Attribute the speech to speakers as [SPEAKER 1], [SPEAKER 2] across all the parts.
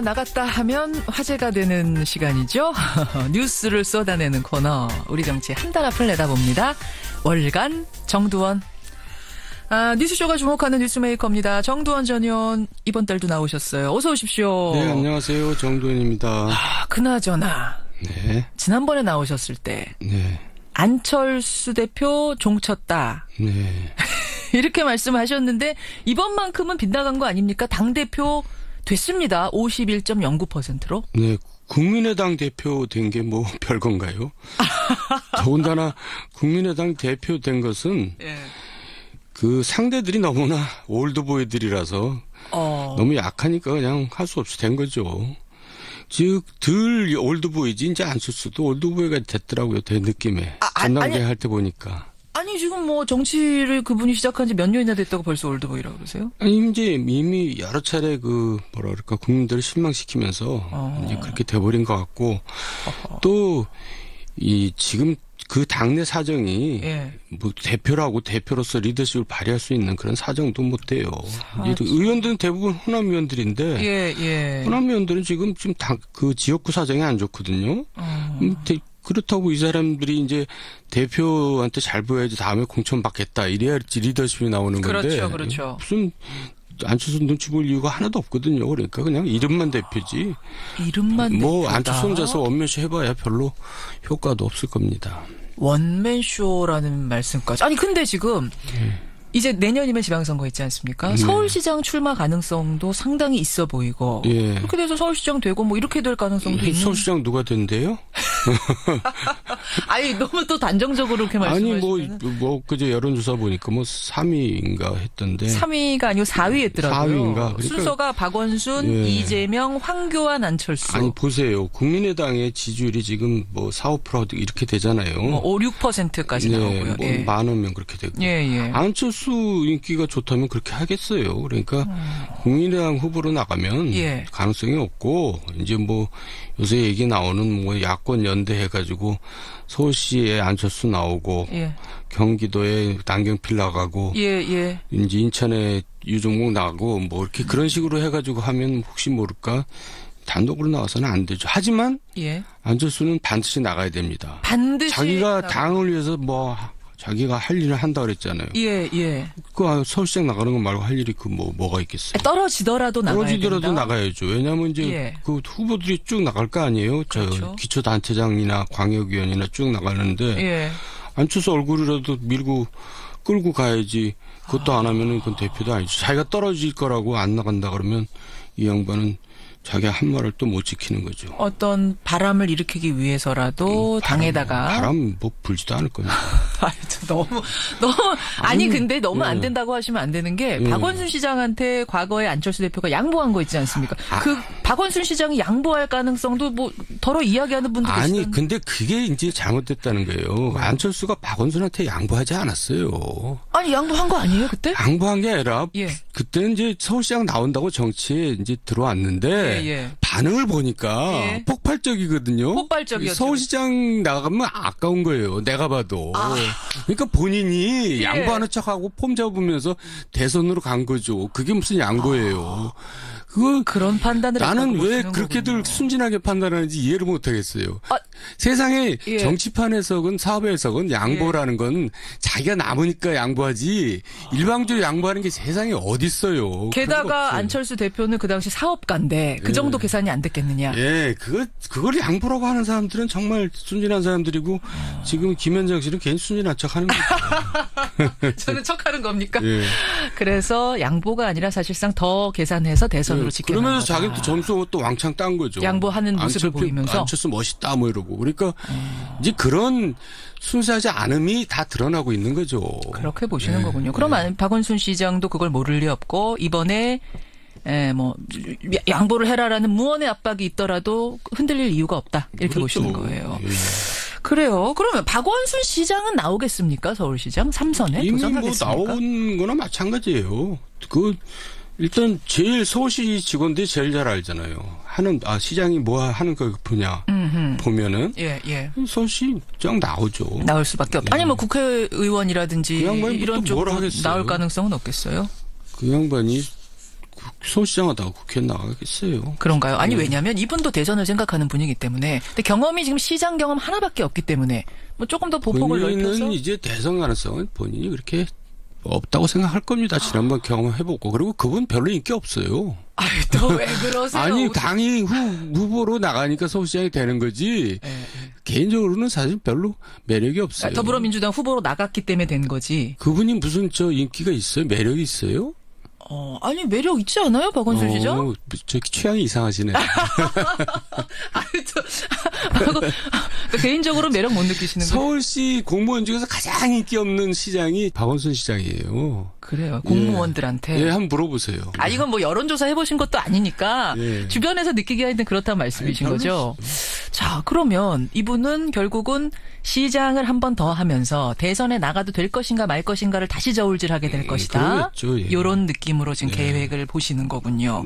[SPEAKER 1] 나갔다 하면 화제가 되는 시간이죠. 뉴스를 쏟아내는 코너. 우리 정치 한 달 앞을 내다봅니다. 월간 정두원. 뉴스쇼가 주목하는 뉴스메이커입니다. 정두원 전 의원 이번 달도 나오셨어요. 어서 오십시오.
[SPEAKER 2] 네, 안녕하세요. 정두원입니다.
[SPEAKER 1] 그나저나
[SPEAKER 2] 네.
[SPEAKER 1] 지난번에 나오셨을 때
[SPEAKER 2] 네.
[SPEAKER 1] 안철수 대표 종쳤다.
[SPEAKER 2] 네.
[SPEAKER 1] 이렇게 말씀하셨는데 이번만큼은 빗나간 거 아닙니까? 당대표 됐습니다. 51.09%로.
[SPEAKER 2] 네. 국민의당 대표 된 게 뭐 별건가요? 더군다나 국민의당 대표 된 것은 그 상대들이 너무나 올드보이들이라서 너무 약하니까 그냥 할 수 없이 된 거죠. 즉, 덜 올드보이지, 이제 안철수도 올드보이가 됐더라고요, 제 느낌에. 전당대 할 때 보니까.
[SPEAKER 1] 아니, 지금 뭐 정치를 그분이 시작한 지 몇 년이나 됐다고 벌써 올드보이라고 그러세요?
[SPEAKER 2] 아니, 이제 이미 여러 차례 뭐랄까, 국민들을 실망시키면서 이제 그렇게 돼버린 것 같고, 또, 지금 그 당내 사정이 뭐 대표로서 리더십을 발휘할 수 있는 그런 사정도 못 돼요. 의원들은 대부분 호남 의원들인데 호남 의원들은 지금 그 지역구 사정이 안 좋거든요. 그렇다고 이 사람들이 이제 대표한테 잘 보여야지 다음에 공천 받겠다 이래야 리더십이 나오는 건데
[SPEAKER 1] 그렇죠.
[SPEAKER 2] 무슨 안철수 눈치 볼 이유가 하나도 없거든요. 그러니까 그냥 이름만 대표지.
[SPEAKER 1] 이름만
[SPEAKER 2] 뭐
[SPEAKER 1] 대표다.
[SPEAKER 2] 안철수 혼자서 원맨쇼 해봐야 별로 효과도 없을 겁니다.
[SPEAKER 1] 원맨쇼라는 말씀까지. 아니 근데 지금 이제 내년이면 지방선거 있지 않습니까? 서울시장 출마 가능성도 상당히 있어 보이고 그렇게 돼서 서울시장 되고 뭐 이렇게 될 가능성도 있는.
[SPEAKER 2] 서울시장 누가 된대요?
[SPEAKER 1] 아니 너무 또 단정적으로 그렇게 말씀하시면.
[SPEAKER 2] 아니 뭐 그제 여론조사 보니까 뭐 3위인가 했던데.
[SPEAKER 1] 3위가 아니고 4위 했더라고요.
[SPEAKER 2] 4위인가. 그러니까
[SPEAKER 1] 순서가 박원순, 이재명, 황교안, 안철수.
[SPEAKER 2] 아니 보세요. 국민의당의 지지율이 지금 뭐 4~5% 이렇게 되잖아요.
[SPEAKER 1] 뭐 5~6%까지 나오고요.
[SPEAKER 2] 뭐 많으면 그렇게 되고. 안철수 인기가 좋다면 그렇게 하겠어요. 그러니까 국민의당 후보로 나가면 가능성이 없고 이제 뭐 요새 얘기 나오는 뭐 야권 연대 해가지고 서울시에 안철수 나오고 경기도에 남경필 나가고 이제 인천에 유종국 나가고 뭐 이렇게 그런 식으로 해가지고 하면 혹시 모를까 단독으로 나와서는 안 되죠. 하지만 안철수는 반드시 나가야 됩니다. 반드시 자기가 당을 위해서 뭐 자기가 할 일을 한다 그랬잖아요. 그 서울시장 나가는 거 말고 할 일이 뭐가 있겠어요.
[SPEAKER 1] 떨어지더라도
[SPEAKER 2] 나가야죠. 왜냐하면 이제 그 후보들이 쭉 나갈 거 아니에요. 저 기초단체장이나 광역위원이나 쭉 나가는데 안철수 얼굴이라도 밀고 끌고 가야지. 그것도 안 하면은 그건 대표도 아니죠. 자기가 떨어질 거라고 안 나간다 그러면 이 양반은 자기가 한 말을 또 못 지키는 거죠.
[SPEAKER 1] 어떤 바람을 일으키기 위해서라도 당에다가.
[SPEAKER 2] 바람 뭐 불지도 않을 겁니다.
[SPEAKER 1] 너무 아니 근데 너무 안 된다고 하시면 안 되는 게 박원순 시장한테 과거에 안철수 대표가 양보한 거 있지 않습니까? 그 박원순 시장이 양보할 가능성도 뭐 덜어 이야기하는 분도 계시던데.
[SPEAKER 2] 아니 근데 그게 이제 잘못됐다는 거예요. 안철수가 박원순한테 양보하지 않았어요.
[SPEAKER 1] 아니 양보한 거 아니에요 그때?
[SPEAKER 2] 양보한 게 아니라 그때는 이제 서울시장 나온다고 정치에 이제 들어왔는데 반응을 보니까 폭발적이거든요.
[SPEAKER 1] 폭발적이었죠.
[SPEAKER 2] 서울시장 나가면 아까운 거예요. 내가 봐도. 그러니까 본인이 양보하는 척하고 폼 잡으면서 대선으로 간 거죠. 그게 무슨 양보예요.
[SPEAKER 1] 그런 판단을
[SPEAKER 2] 나는 왜 그렇게들 순진하게 판단하는지 이해를 못 하겠어요. 세상에 정치판에서건 사업에서건 양보라는 건 자기가 남으니까 양보하지 일방적으로 양보하는 게 세상에 어디 있어요.
[SPEAKER 1] 게다가 안철수 대표는 그 당시 사업가인데 그 정도 계산이 안 됐겠느냐.
[SPEAKER 2] 그걸 양보라고 하는 사람들은 정말 순진한 사람들이고 지금 김현정 씨는 괜히 순진한 척하는 거죠.
[SPEAKER 1] 저는 척하는 겁니까? 그래서 양보가 아니라 사실상 더 계산해서 대선으로 지켜낸
[SPEAKER 2] 그러면서 자기 또 점수 또 왕창 딴 거죠.
[SPEAKER 1] 양보하는 모습을 보이면서.
[SPEAKER 2] 안철수 멋있다 뭐 이러고. 그러니까 이제 그런 순수하지 않음이 다 드러나고 있는 거죠.
[SPEAKER 1] 그렇게 보시는 거군요. 그럼 박원순 시장도 그걸 모를 리 없고 이번에 뭐 양보를 해라라는 무언의 압박이 있더라도 흔들릴 이유가 없다. 이렇게 보시는 거예요. 그래요. 그러면 박원순 시장은 나오겠습니까? 서울시장 3선에
[SPEAKER 2] 이미
[SPEAKER 1] 도전하겠습니까?
[SPEAKER 2] 뭐 나온 거나 마찬가지예요. 일단 제일 서울시 직원들이 제일 잘 알잖아요. 시장이 뭐 하는 거 분야 보면은 서울시장 나오죠.
[SPEAKER 1] 나올 수밖에 없다. 아니 뭐 국회의원이라든지
[SPEAKER 2] 그
[SPEAKER 1] 이런 쪽으로 나올 가능성은 없겠어요?
[SPEAKER 2] 그 양반이 서울시장 하다가 국회에 나가겠어요.
[SPEAKER 1] 그런가요? 아니 왜냐하면 이분도 대선을 생각하는 분이기 때문에. 근데 경험이 지금 시장 경험 하나밖에 없기 때문에 뭐 조금 더 보폭을 넓혀서.
[SPEAKER 2] 본인은 이제 대선 가능성은 본인이 그렇게 없다고 생각할 겁니다. 지난번 경험해보고. 그리고 그분 별로 인기 없어요.
[SPEAKER 1] 아유, 또 왜 그러세요?
[SPEAKER 2] 아니, 당이 후보로 나가니까 서울시장이 되는 거지. 네. 개인적으로는 사실 별로 매력이 없어요.
[SPEAKER 1] 더불어민주당 후보로 나갔기 때문에 된 거지.
[SPEAKER 2] 그분이 무슨 인기가 있어요? 매력이 있어요?
[SPEAKER 1] 아니, 매력 있지 않아요? 박원순 시장?
[SPEAKER 2] 저 취향이 이상하시네.
[SPEAKER 1] 개인적으로 매력 못 느끼시는 거예요?
[SPEAKER 2] 서울시 공무원 중에서 가장 인기 없는 시장이 박원순 시장이에요.
[SPEAKER 1] 그래요? 공무원들한테?
[SPEAKER 2] 예, 한번 물어보세요.
[SPEAKER 1] 이건 뭐 여론조사 해보신 것도 아니니까 주변에서 느끼게 하는 그렇다는 말씀이신 거죠? 자, 그러면 이분은 결국은 시장을 한 번 더 하면서 대선에 나가도 될 것인가 말 것인가를 다시 저울질하게 될 것이다. 이런 느낌으로 지금 계획을 보시는 거군요.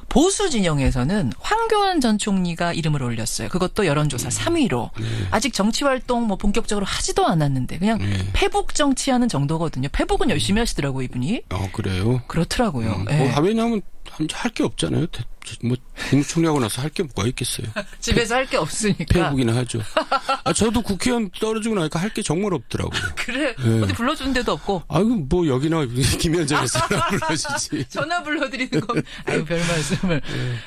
[SPEAKER 1] 보수 진영에서는 황교안 전 총리가 이름을 올렸어요. 그것도 여론조사 3위로. 아직 정치활동 뭐 본격적으로 하지도 않았는데 그냥 페북 정치하는 정도거든요. 페북은 열심히 하시더라고요, 이분이.
[SPEAKER 2] 그래요?
[SPEAKER 1] 그렇더라고요.
[SPEAKER 2] 왜냐하면 할 게 없잖아요. 뭐 국무총리하고 나서 할 게 뭐가 있겠어요.
[SPEAKER 1] 집에서 할 게 없으니까.
[SPEAKER 2] 페북이나 하죠. 저도 국회의원 떨어지고 나니까 할 게 정말 없더라고요.
[SPEAKER 1] 그래? 어디 불러주는 데도 없고.
[SPEAKER 2] 뭐 여기나 김현정에서 전화 불러주지.
[SPEAKER 1] 전화 불러드리는 거. 별 말씀을.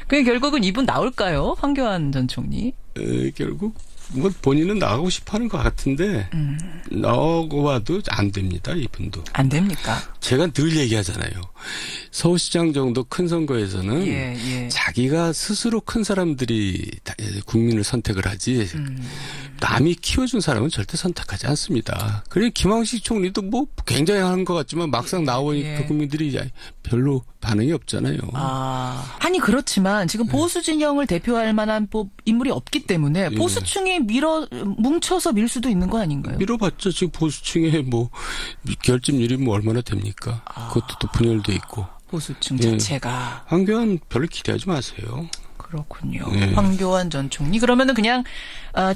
[SPEAKER 1] 그게 결국은 이분 나올까요? 황교안 전 총리.
[SPEAKER 2] 결국 뭐 본인은 나가고 싶어하는 것 같은데 나와도 안 됩니다. 이분도.
[SPEAKER 1] 안 됩니까?
[SPEAKER 2] 제가 늘 얘기하잖아요. 서울시장 정도 큰 선거에서는 자기가 스스로 큰 사람들이 국민을 선택을 하지 남이 키워준 사람은 절대 선택하지 않습니다. 그래 김황식 총리도 뭐 굉장한 것 같지만 막상 나오니까 국민들이 별로 반응이 없잖아요.
[SPEAKER 1] 아니 그렇지만 지금 보수 진영을 대표할 만한 인물이 없기 때문에 보수층이 뭉쳐서 밀 수도 있는 거 아닌가요?
[SPEAKER 2] 밀어봤자 지금 보수층에 뭐 결집률이 뭐 얼마나 됩니까? 그것도 또 분열돼 있고.
[SPEAKER 1] 보수층 자체가.
[SPEAKER 2] 황교안 별로 기대하지 마세요.
[SPEAKER 1] 그렇군요. 황교안 전 총리. 그러면은 그냥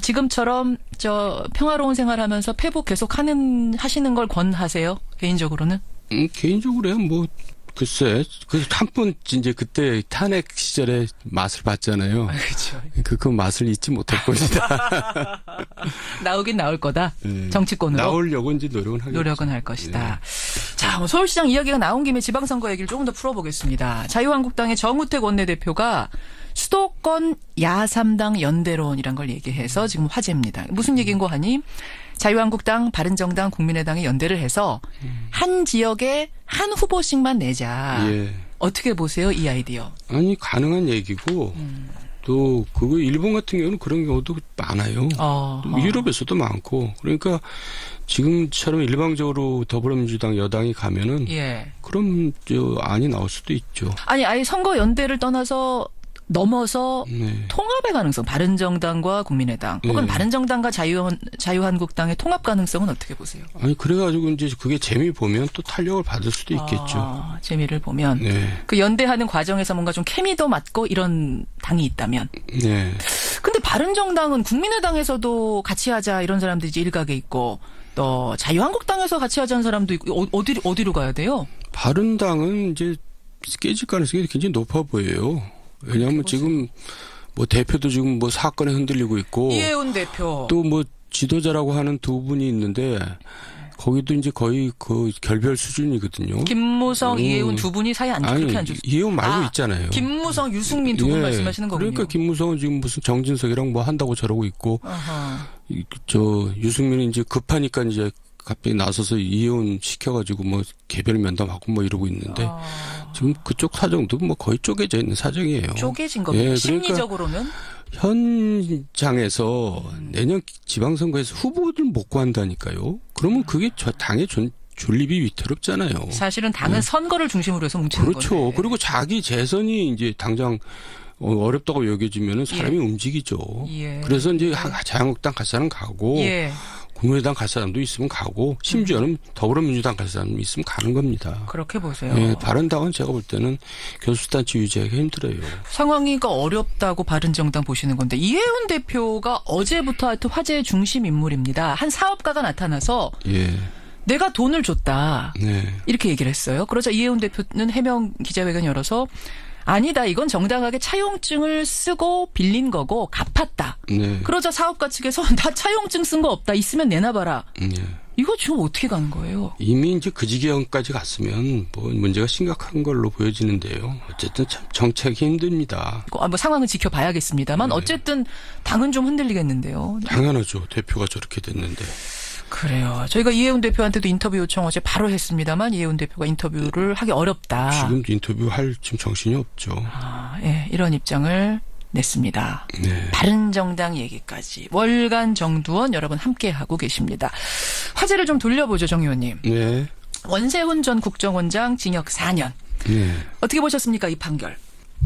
[SPEAKER 1] 지금처럼 평화로운 생활하면서 페북 계속 하시는 걸 권하세요? 개인적으로는?
[SPEAKER 2] 개인적으로야 뭐 글쎄 한 번 이제 그때 탄핵 시절에 맛을 봤잖아요.
[SPEAKER 1] 그렇죠.
[SPEAKER 2] 그 맛을 잊지 못할 것이다.
[SPEAKER 1] 나오긴 나올 거다. 정치권으로.
[SPEAKER 2] 나오려고 이제
[SPEAKER 1] 노력은 할 것이다. 자, 뭐 서울시장 이야기가 나온 김에 지방선거 얘기를 조금 더 풀어보겠습니다. 자유한국당의 정우택 원내대표가 수도권 야3당 연대론이란 걸 얘기해서 지금 화제입니다. 무슨 얘기인고 하니 자유한국당, 바른정당, 국민의당이 연대를 해서 한 지역에 한 후보씩만 내자. 어떻게 보세요, 이 아이디어?
[SPEAKER 2] 아니 가능한 얘기고 또 그거 일본 같은 경우는 그런 경우도 많아요. 유럽에서도 많고 그러니까 지금처럼 일방적으로 더불어민주당 여당이 가면은 그럼 안이 나올 수도 있죠.
[SPEAKER 1] 아니 아예 선거 연대를 떠나서 넘어서 통합의 가능성, 바른정당과 국민의당 혹은 바른정당과 자유한국당의 통합 가능성은 어떻게 보세요?
[SPEAKER 2] 아니 그래가지고 이제 그게 재미 보면 또 탄력을 받을 수도 있겠죠.
[SPEAKER 1] 재미를 보면 그 연대하는 과정에서 뭔가 좀 케미도 맞고 이런 당이 있다면. 근데 바른정당은 국민의당에서도 같이 하자 이런 사람들이 이제 일각에 있고 또 자유한국당에서 같이 하자는 사람도 있고 어디로 가야 돼요?
[SPEAKER 2] 바른당은 이제 깨질 가능성이 굉장히 높아 보여요. 왜냐하면 지금 뭐 대표도 지금 뭐 사건에 흔들리고 있고
[SPEAKER 1] 이혜훈 대표
[SPEAKER 2] 또 뭐 지도자라고 하는 두 분이 있는데 거기도 이제 거의 그 결별 수준이거든요.
[SPEAKER 1] 김무성, 이혜훈 두 분이 사이 그렇게 안 좋습니다.
[SPEAKER 2] 이혜훈 말고 있잖아요.
[SPEAKER 1] 김무성, 유승민 두 분 말씀하시는 거군요.
[SPEAKER 2] 그러니까 김무성은 지금 무슨 정진석이랑 뭐 한다고 저러고 있고 유승민은 이제 급하니까 이제 갑자기 나서서 이혜훈 시켜가지고 뭐 개별 면담하고 뭐 이러고 있는데 지금 그쪽 사정도 뭐 거의 쪼개져 있는 사정이에요.
[SPEAKER 1] 쪼개진 겁니다. 심리적으로는?
[SPEAKER 2] 현장에서 내년 지방선거에서 후보들 못 구한다니까요. 그러면 그게 당의 존립이 위태롭잖아요.
[SPEAKER 1] 사실은 당은 선거를 중심으로 해서 뭉치는 거죠.
[SPEAKER 2] 그렇죠. 건데. 그리고 자기 재선이 이제 당장 어렵다고 여겨지면은 사람이 움직이죠. 그래서 이제 자유한국당 갈 사람 가고 국민의당 갈 사람도 있으면 가고 심지어는 더불어민주당 갈 사람 있으면 가는 겁니다.
[SPEAKER 1] 그렇게 보세요.
[SPEAKER 2] 바른당은 제가 볼 때는 교수단체 유지하기가 힘들어요.
[SPEAKER 1] 상황이가 어렵다고 바른정당 보시는 건데 이혜훈 대표가 어제부터 하여튼 화제의 중심 인물입니다. 한 사업가가 나타나서 내가 돈을 줬다.
[SPEAKER 2] 네.
[SPEAKER 1] 이렇게 얘기를 했어요. 그러자 이혜훈 대표는 해명 기자회견 열어서 아니다. 이건 정당하게 차용증을 쓰고 빌린 거고 갚았다.
[SPEAKER 2] 네.
[SPEAKER 1] 그러자 사업가 측에서 나 차용증 쓴 거 없다. 있으면 내놔봐라.
[SPEAKER 2] 네.
[SPEAKER 1] 이거 지금 어떻게 가는 거예요?
[SPEAKER 2] 이미 이제 그 지경까지 갔으면 뭐 문제가 심각한 걸로 보여지는데요. 어쨌든 참 정책이 힘듭니다.
[SPEAKER 1] 뭐 상황은 지켜봐야겠습니다만
[SPEAKER 2] 네.
[SPEAKER 1] 어쨌든 당은 좀 흔들리겠는데요.
[SPEAKER 2] 당연하죠. 대표가 저렇게 됐는데.
[SPEAKER 1] 그래요. 저희가 이혜훈 대표한테도 인터뷰 요청 어제 바로 했습니다만 이혜훈 대표가 인터뷰를 하기 어렵다.
[SPEAKER 2] 지금 인터뷰할 지금 정신이 없죠.
[SPEAKER 1] 예, 이런 입장을 냈습니다.
[SPEAKER 2] 네.
[SPEAKER 1] 바른정당 얘기까지 월간 정두원 여러분 함께하고 계십니다. 화제를 좀 돌려보죠, 정 의원님.
[SPEAKER 2] 네.
[SPEAKER 1] 원세훈 전 국정원장 징역 4년.
[SPEAKER 2] 네.
[SPEAKER 1] 어떻게 보셨습니까, 이 판결?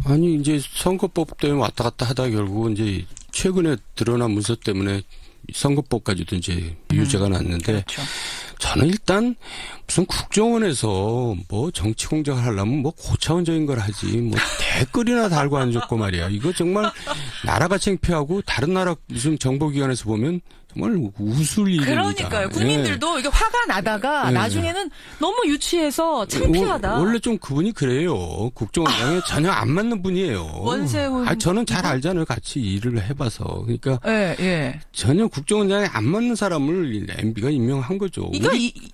[SPEAKER 2] 아니 이제 선거법 때문에 왔다 갔다 하다 결국 이제 최근에 드러난 문서 때문에 선거법까지도 이제 유죄가 났는데
[SPEAKER 1] 그렇죠.
[SPEAKER 2] 저는 일단 무슨 국정원에서 뭐 정치 공작을 하려면 뭐 고차원적인 걸 하지 뭐 댓글이나 달고 앉았고 말이야. 이거 정말 나라가 창피하고 다른 나라 무슨 정보기관에서 보면 정말 웃을 일입니다.
[SPEAKER 1] 그러니까요. 국민들도 이게 화가 나다가 나중에는 너무 유치해서 창피하다.
[SPEAKER 2] 원래 좀 그분이 그래요. 국정원장에 전혀 안 맞는 분이에요.
[SPEAKER 1] 원세훈.
[SPEAKER 2] 저는 잘 알잖아요. 같이 일을 해봐서. 그러니까
[SPEAKER 1] 예.
[SPEAKER 2] 전혀 국정원장에 안 맞는 사람을 MB가 임명한 거죠.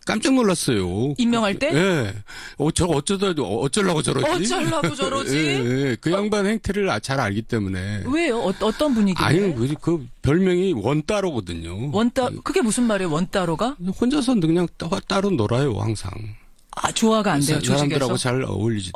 [SPEAKER 2] 깜짝 놀랐어요.
[SPEAKER 1] 임명할 때?
[SPEAKER 2] 예. 어쩌려고 저러지?
[SPEAKER 1] 어쩌려고 저러지?
[SPEAKER 2] 예. 그 양반 행태를 잘 알기 때문에.
[SPEAKER 1] 왜요? 어떤 분위기예요?
[SPEAKER 2] 아니, 그 별명이 원따로거든요.
[SPEAKER 1] 그게 무슨 말이에요? 원따로가?
[SPEAKER 2] 혼자서 그냥 따로 놀아요, 항상.
[SPEAKER 1] 아, 조화가 안 돼요,
[SPEAKER 2] 사람들하고
[SPEAKER 1] 조직에서?
[SPEAKER 2] 잘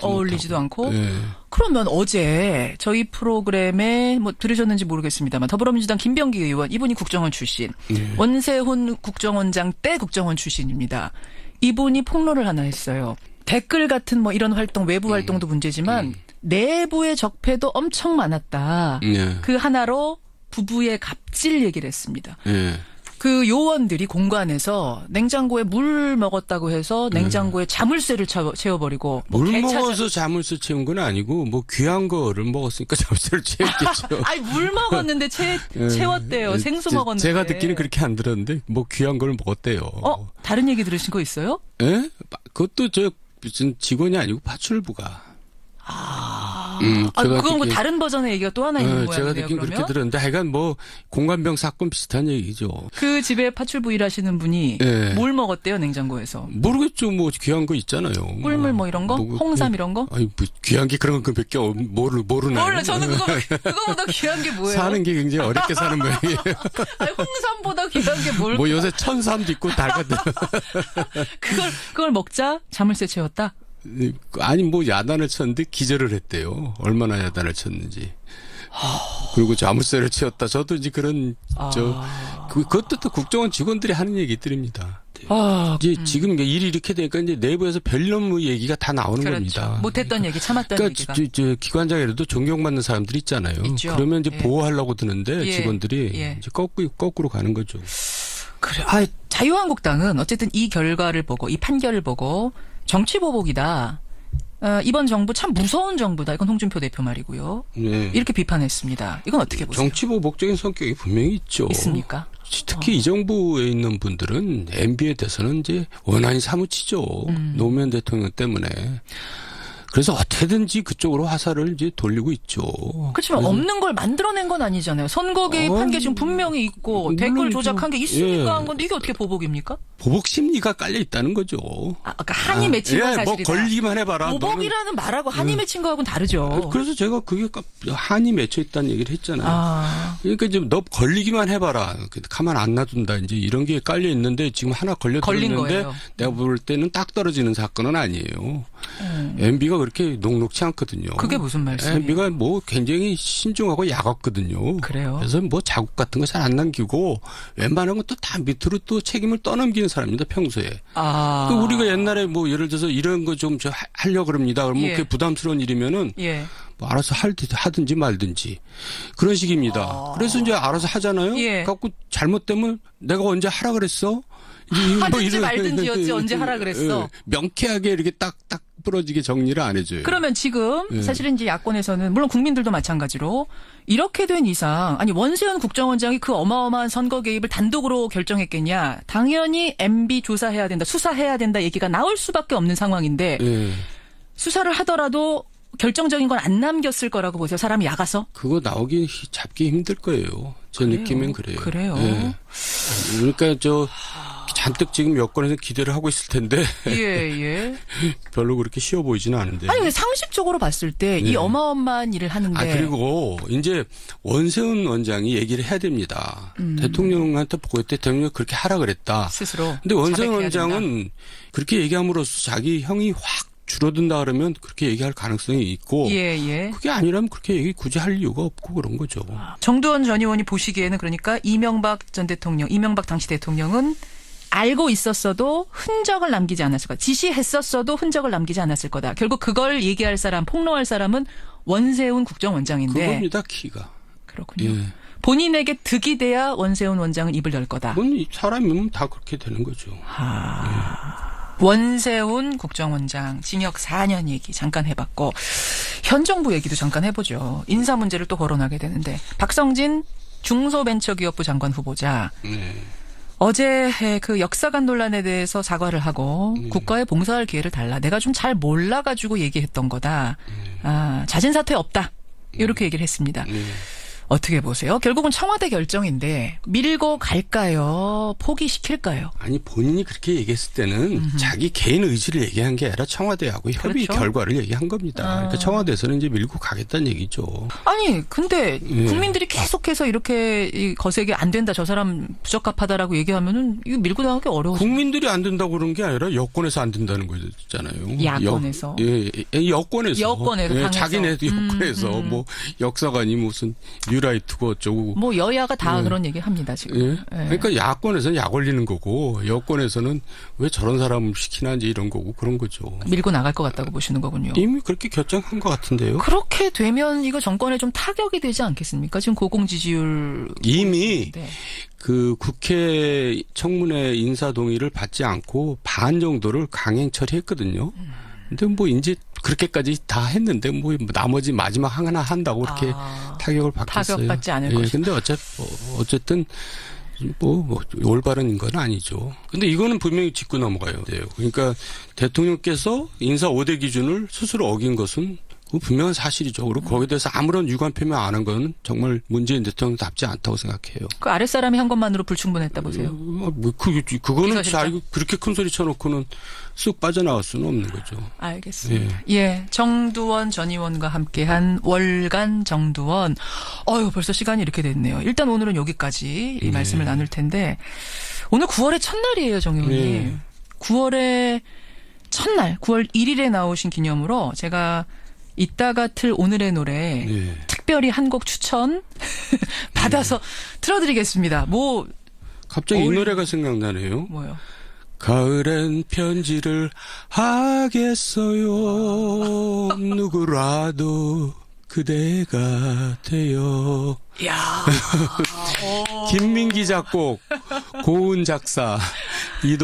[SPEAKER 2] 어울리지도
[SPEAKER 1] 않고?
[SPEAKER 2] 네.
[SPEAKER 1] 그러면 어제 저희 프로그램에 뭐 들으셨는지 모르겠습니다만 더불어민주당 김병기 의원, 이분이 국정원 출신.
[SPEAKER 2] 네.
[SPEAKER 1] 원세훈 국정원장 때 국정원 출신입니다. 이분이 폭로를 하나 했어요. 댓글 같은 뭐 이런 활동, 외부 활동도 문제지만 내부의 적폐도 엄청 많았다.
[SPEAKER 2] 네.
[SPEAKER 1] 그 하나로 부부의 갑질 얘기를 했습니다.
[SPEAKER 2] 네.
[SPEAKER 1] 그 요원들이 공관에서 냉장고에 물 먹었다고 해서 냉장고에 자물쇠를 채워버리고.
[SPEAKER 2] 물 먹어서 자물쇠 채운 건 아니고 뭐 귀한 거를 먹었으니까 자물쇠를 채웠겠죠.
[SPEAKER 1] 아니 물 먹었는데 채웠대요. 생수 먹었는데.
[SPEAKER 2] 제가 듣기는 그렇게 안 들었는데 뭐 귀한 걸 먹었대요.
[SPEAKER 1] 다른 얘기 들으신 거 있어요?
[SPEAKER 2] 예? 그것도 무슨 직원이 아니고 파출부가.
[SPEAKER 1] 그건 뭐 다른 버전의 얘기가 또 하나 있는 거예요.
[SPEAKER 2] 제가 듣긴 그렇게 들었는데 하여간 뭐 공관병 사건 비슷한 얘기죠.
[SPEAKER 1] 그 집에 파출부 일하시는 분이 뭘 먹었대요, 냉장고에서?
[SPEAKER 2] 모르겠죠. 뭐 귀한 거 있잖아요.
[SPEAKER 1] 꿀물 뭐 이런 거? 홍삼 이런 거?
[SPEAKER 2] 아니 뭐 귀한 게 그런 것밖에 모르나요?
[SPEAKER 1] 몰라. 저는 그거보다 귀한 게 뭐예요?
[SPEAKER 2] 사는 게 굉장히 어렵게 사는 모양이에요.
[SPEAKER 1] 아니, 홍삼보다 귀한 게 뭘까?
[SPEAKER 2] 뭐 요새 천삼도 있고 달가든.
[SPEAKER 1] 그걸 먹자 자물쇠 채웠다?
[SPEAKER 2] 아니 뭐 야단을 쳤는데 기절을 했대요. 얼마나 야단을 쳤는지. 그리고 자물쇠를 채웠다. 저도 이제 그런 그것도 또 국정원 직원들이 하는 얘기들입니다. 이제 지금 일이 이렇게 되니까 이제 내부에서 별놈 얘기가 다 나오는 겁니다.
[SPEAKER 1] 못했던 얘기, 참았던
[SPEAKER 2] 그러니까
[SPEAKER 1] 얘기가.
[SPEAKER 2] 기관장이라도 존경받는 사람들이 있잖아요.
[SPEAKER 1] 있죠.
[SPEAKER 2] 그러면 이제 보호하려고 드는데 직원들이 이제 거꾸로 가는 거죠.
[SPEAKER 1] 그래. 자유한국당은 어쨌든 이 결과를 보고 이 판결을 보고 정치보복이다. 이번 정부 참 무서운 정부다. 이건 홍준표 대표 말이고요.
[SPEAKER 2] 네.
[SPEAKER 1] 이렇게 비판했습니다. 이건 어떻게 보세요?
[SPEAKER 2] 정치보복적인 성격이 분명히 있죠.
[SPEAKER 1] 있습니까?
[SPEAKER 2] 특히 이 정부에 있는 분들은 MB에 대해서는 이제 원한이 사무치죠. 노무현 대통령 때문에. 그래서 어떻게든지 그쪽으로 화살을 이제 돌리고 있죠.
[SPEAKER 1] 그렇지만 없는 걸 만들어낸 건 아니잖아요. 선거 개입한 게 지금 분명히 있고 댓글 조작한 게 있으니까 한 건데 이게 어떻게 보복입니까?
[SPEAKER 2] 보복 심리가 깔려 있다는 거죠.
[SPEAKER 1] 그러니까 한이 맺힌 건 사실이다.
[SPEAKER 2] 뭐 걸리기만 해봐라.
[SPEAKER 1] 보복이라는 말하고 한이 맺힌 거하고는 다르죠.
[SPEAKER 2] 그래서 제가 그게 한이 맺혀 있다는 얘기를 했잖아요. 그러니까 이제 너 걸리기만 해봐라. 가만 안 놔둔다. 이제 이런 게 깔려 있는데 지금 하나 걸렸는데 내가 볼 때는 딱 떨어지는 사건은 아니에요. MB가 그렇게 녹록치 않거든요.
[SPEAKER 1] 그게 무슨 말씀이에요?
[SPEAKER 2] MB가 뭐 굉장히 신중하고 야겁거든요.
[SPEAKER 1] 그래요?
[SPEAKER 2] 그래서 뭐 자국 같은 거 잘 안 남기고 웬만한 건 또 다 밑으로 또 책임을 떠넘기는 사람입니다. 평소에. 우리가 옛날에 뭐 예를 들어서 이런 거 좀 하려고 그럽니다. 그러면 그게 부담스러운 일이면은 뭐 알아서 하든지 말든지 그런 식입니다. 그래서 이제 알아서 하잖아요. 갖고 잘못되면 내가 언제 하라 그랬어?
[SPEAKER 1] 하든지 말든지였지 언제 하라 그랬어.
[SPEAKER 2] 명쾌하게 이렇게 딱 부러지게 정리를 안 해줘요.
[SPEAKER 1] 그러면 지금 사실은 이제 야권에서는 물론 국민들도 마찬가지로 이렇게 된 이상 아니 원세훈 국정원장이 그 어마어마한 선거 개입을 단독으로 결정했겠냐. 당연히 MB 조사해야 된다. 수사해야 된다 얘기가 나올 수밖에 없는 상황인데 수사를 하더라도 결정적인 건 안 남겼을 거라고 보세요. 사람이 약아서?
[SPEAKER 2] 그거 나오기 잡기 힘들 거예요. 제 느낌엔 그래요.
[SPEAKER 1] 그래요.
[SPEAKER 2] 그러니까 잔뜩 지금 여권에서 기대를 하고 있을 텐데.
[SPEAKER 1] 예.
[SPEAKER 2] 별로 그렇게 쉬워 보이지는 않은데.
[SPEAKER 1] 아니, 상식적으로 봤을 때 이 어마어마한 일을 하는데.
[SPEAKER 2] 그리고 이제 원세훈 원장이 얘기를 해야 됩니다. 대통령한테 보고 때 대통령이 그렇게 하라 그랬다.
[SPEAKER 1] 스스로.
[SPEAKER 2] 근데 원세훈 원장은 그렇게 얘기함으로써 자기 형이 확 줄어든다 그러면 그렇게 얘기할 가능성이 있고 그게 아니라면 그렇게 얘기 굳이 할 이유가 없고 그런 거죠.
[SPEAKER 1] 정두원 전 의원이 보시기에는 그러니까 이명박 전 대통령, 이명박 당시 대통령은 알고 있었어도 흔적을 남기지 않았을 거다. 지시했었어도 흔적을 남기지 않았을 거다. 결국 그걸 얘기할 사람, 폭로할 사람은 원세훈 국정원장인데.
[SPEAKER 2] 그겁니다, 키가.
[SPEAKER 1] 그렇군요. 본인에게 득이 돼야 원세훈 원장은 입을 열 거다.
[SPEAKER 2] 사람이면 다 그렇게 되는 거죠.
[SPEAKER 1] 원세훈 국정원장 징역 4년 얘기 잠깐 해봤고 현 정부 얘기도 잠깐 해보죠. 인사 문제를 또 거론하게 되는데 박성진 중소벤처기업부 장관 후보자 어제 그 역사관 논란에 대해서 사과를 하고 국가에 봉사할 기회를 달라. 내가 좀 잘 몰라가지고 얘기했던 거다. 잦은 사퇴 없다. 이렇게 얘기를 했습니다. 어떻게 보세요? 결국은 청와대 결정인데 밀고 갈까요? 포기시킬까요?
[SPEAKER 2] 아니 본인이 그렇게 얘기했을 때는 자기 개인 의지를 얘기한 게 아니라 청와대하고 협의 결과를 얘기한 겁니다. 그러니까 청와대에서는 이제 밀고 가겠다는 얘기죠.
[SPEAKER 1] 아니 근데 국민들이 계속해서 이렇게 거세게 안 된다. 저 사람 부적합하다라고 얘기하면은 이거 밀고 나가기 어려워.
[SPEAKER 2] 국민들이 안 된다고 그런 게 아니라 여권에서 안 된다는 거잖아요.
[SPEAKER 1] 야권에서.
[SPEAKER 2] 여권에서. 자기네도 여권에서 뭐 역사관이 무슨 뉴라이트고 어쩌고.
[SPEAKER 1] 뭐 여야가 다 그런 얘기 합니다, 지금.
[SPEAKER 2] 그러니까 야권에서는 약 올리는 거고 여권에서는 왜 저런 사람을 시키나 이제 이런 거고 그런 거죠.
[SPEAKER 1] 밀고 나갈 것 같다고 보시는 거군요.
[SPEAKER 2] 이미 그렇게 결정한 것 같은데요.
[SPEAKER 1] 그렇게 되면 이거 정권에 좀 타격이 되지 않겠습니까? 지금 고공 지지율.
[SPEAKER 2] 이미 그 국회 청문회 인사 동의를 받지 않고 반 정도를 강행 처리했거든요. 근데 뭐 이제 그렇게까지 다 했는데 뭐 나머지 마지막 하나 한다고 그렇게 타격을 받겠어요.
[SPEAKER 1] 타격받지 않을 것이다.
[SPEAKER 2] 근데 어쨌든 뭐 올바른 건 아니죠. 근데 이거는 분명히 짚고 넘어가야 돼요. 그러니까 대통령께서 인사 5대 기준을 스스로 어긴 것은 분명한 사실이죠. 그리고 거기에 대해서 아무런 유감 표명 안 한 건 정말 문재인 대통령답지 않다고 생각해요.
[SPEAKER 1] 그 아랫사람이 한 것만으로 불충분했다 보세요.
[SPEAKER 2] 그거는 그렇게 큰 소리 쳐놓고는 쑥 빠져나갈 수는 없는 거죠.
[SPEAKER 1] 알겠습니다. 정두원 전 의원과 함께한 월간 정두원. 벌써 시간이 이렇게 됐네요. 일단 오늘은 여기까지 이 말씀을 나눌 텐데 오늘 9월의 첫날이에요, 정 의원님. 9월의 첫날, 9월 1일에 나오신 기념으로 제가 이따가 틀 오늘의 노래 특별히 한 곡 추천 받아서 틀어드리겠습니다.
[SPEAKER 2] 갑자기 이 노래가 생각나네요.
[SPEAKER 1] 뭐요?
[SPEAKER 2] 가을엔 편지를 하겠어요. 누구라도 그대가 되어.
[SPEAKER 1] 야.
[SPEAKER 2] 김민기 작곡, 고은 작사, 이동